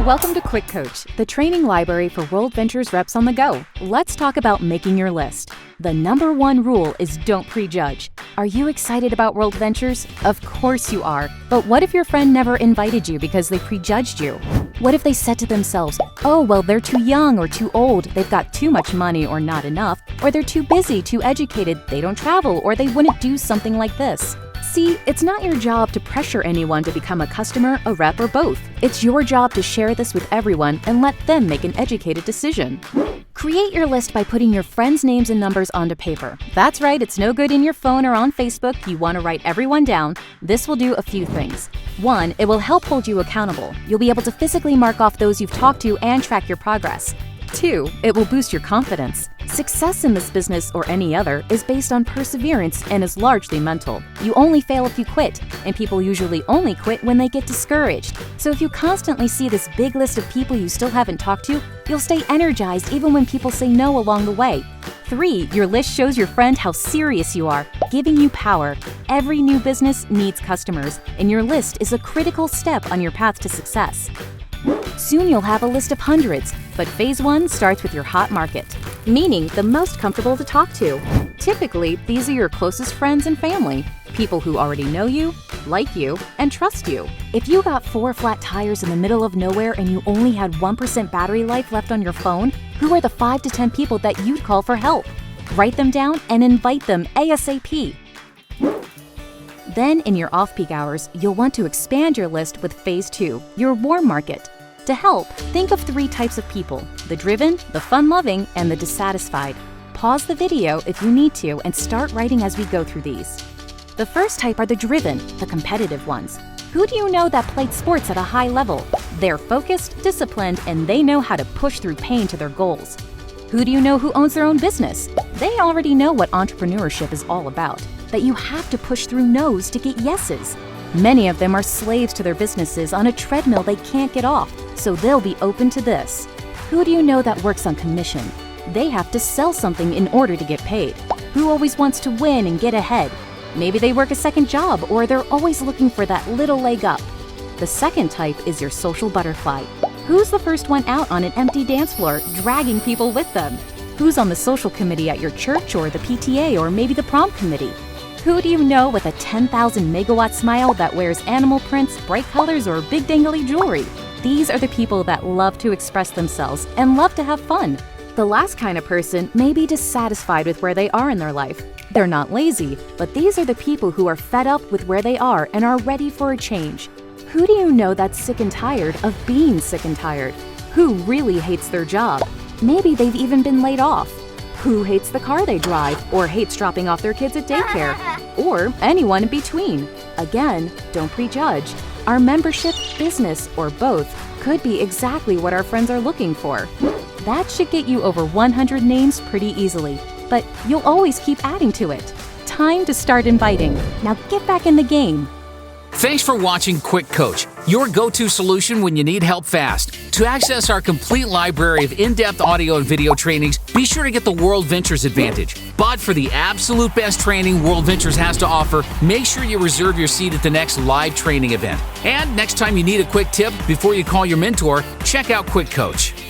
Welcome to QuickCoach, the training library for WorldVentures reps on the go. Let's talk about making your list. The number one rule is don't prejudge. Are you excited about WorldVentures? Of course you are. But what if your friend never invited you because they prejudged you? What if they said to themselves, oh, well, they're too young or too old, they've got too much money or not enough, or they're too busy, too educated, they don't travel, or they wouldn't do something like this? See, it's not your job to pressure anyone to become a customer, a rep, or both. It's your job to share this with everyone and let them make an educated decision. Create your list by putting your friends' names and numbers onto paper. That's right, it's no good in your phone or on Facebook. You want to write everyone down. This will do a few things. 1, it will help hold you accountable. You'll be able to physically mark off those you've talked to and track your progress. 2, it will boost your confidence. Success in this business or any other is based on perseverance and is largely mental. You only fail if you quit, and people usually only quit when they get discouraged. So if you constantly see this big list of people you still haven't talked to, you'll stay energized even when people say no along the way. 3, your list shows your friend how serious you are, giving you power. Every new business needs customers, and your list is a critical step on your path to success. Soon you'll have a list of hundreds, but phase 1 starts with your hot market, meaning the most comfortable to talk to. Typically, these are your closest friends and family, people who already know you, like you, and trust you. If you got 4 flat tires in the middle of nowhere and you only had 1% battery life left on your phone, who are the 5 to 10 people that you'd call for help? Write them down and invite them ASAP. Then, in your off-peak hours, you'll want to expand your list with phase 2, your warm market. To help, think of 3 types of people: the driven, the fun-loving, and the dissatisfied. Pause the video if you need to and start writing as we go through these. The first type are the driven, the competitive ones. Who do you know that played sports at a high level? They're focused, disciplined, and they know how to push through pain to their goals. Who do you know who owns their own business? They already know what entrepreneurship is all about, that you have to push through no's to get yeses. Many of them are slaves to their businesses on a treadmill they can't get off, so they'll be open to this. Who do you know that works on commission? They have to sell something in order to get paid. Who always wants to win and get ahead? Maybe they work a second job, or they're always looking for that little leg up. The second type is your social butterfly. Who's the first one out on an empty dance floor, dragging people with them? Who's on the social committee at your church or the PTA or maybe the prom committee? Who do you know with a 10,000 megawatt smile that wears animal prints, bright colors, or big dangly jewelry? These are the people that love to express themselves and love to have fun. The last kind of person may be dissatisfied with where they are in their life. They're not lazy, but these are the people who are fed up with where they are and are ready for a change. Who do you know that's sick and tired of being sick and tired? Who really hates their job? Maybe they've even been laid off. Who hates the car they drive or hates dropping off their kids at daycare? Or anyone in between? Again, don't prejudge. Our membership, business, or both could be exactly what our friends are looking for. That should get you over 100 names pretty easily, but you'll always keep adding to it. Time to start inviting. Now get back in the game. Thanks for watching QuickCoach, your go-to solution when you need help fast. To access our complete library of in-depth audio and video trainings, be sure to get the WorldVentures Advantage. But for the absolute best training WorldVentures has to offer, make sure you reserve your seat at the next live training event. And next time you need a quick tip before you call your mentor, check out QuickCoach.